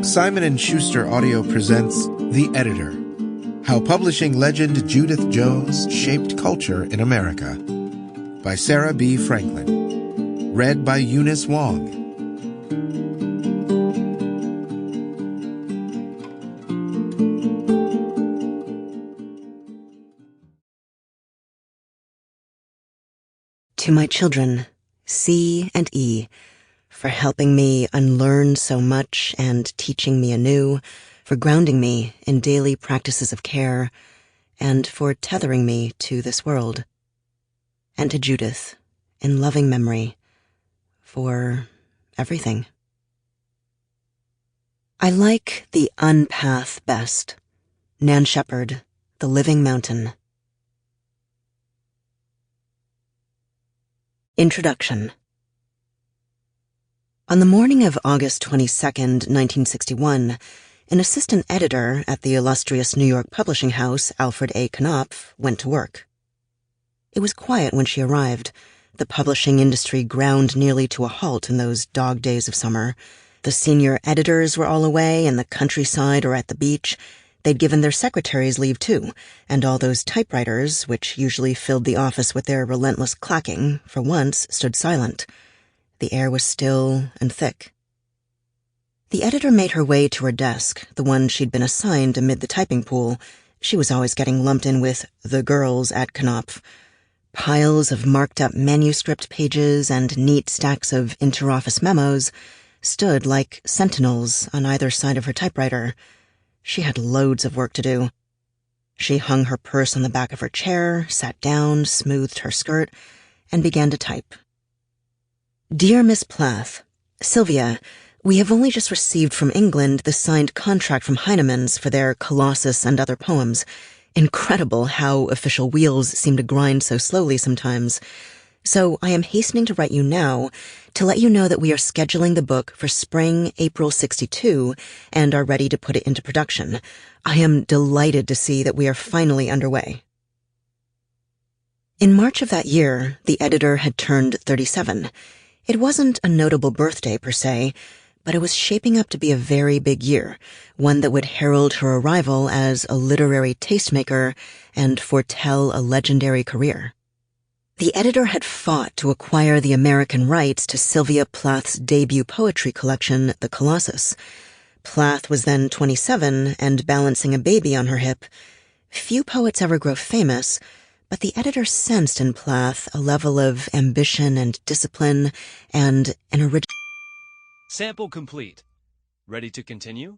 Simon & Schuster Audio presents The Editor, How Publishing Legend Judith Jones Shaped Culture in America, by Sara B. Franklin. Read by Eunice Wong. To my children, C and E, for helping me unlearn so much and teaching me anew, for grounding me in daily practices of care, and for tethering me to this world. And to Judith, in loving memory, for everything. I like the unpath best. Nan Shepherd, The Living Mountain. Introduction. On the morning of August 22nd, 1961, an assistant editor at the illustrious New York publishing house, Alfred A. Knopf, went to work. It was quiet when she arrived. The publishing industry ground nearly to a halt in those dog days of summer. The senior editors were all away in the countryside or at the beach. They'd given their secretaries leave too, and all those typewriters, which usually filled the office with their relentless clacking, for once stood silent. The air was still and thick. The editor made her way to her desk, the one she'd been assigned amid the typing pool. She was always getting lumped in with the girls at Knopf. Piles of marked-up manuscript pages and neat stacks of interoffice memos stood like sentinels on either side of her typewriter. She had loads of work to do. She hung her purse on the back of her chair, sat down, smoothed her skirt, and began to type. Dear Miss Plath, Sylvia, we have only just received from England the signed contract from Heinemann's for their Colossus and other poems. Incredible how official wheels seem to grind so slowly sometimes. So I am hastening to write you now to let you know that we are scheduling the book for spring April 62 and are ready to put it into production. I am delighted to see that we are finally underway. In March of that year, the editor had turned 37. It wasn't a notable birthday per se, but it was shaping up to be a very big year, one that would herald her arrival as a literary tastemaker and foretell a legendary career. The editor had fought to acquire the American rights to Sylvia Plath's debut poetry collection, The Colossus. Plath was then 27 and balancing a baby on her hip. Few poets ever grow famous, but the editor sensed in Plath a level of ambition and discipline and an original. Sample complete. Ready to continue?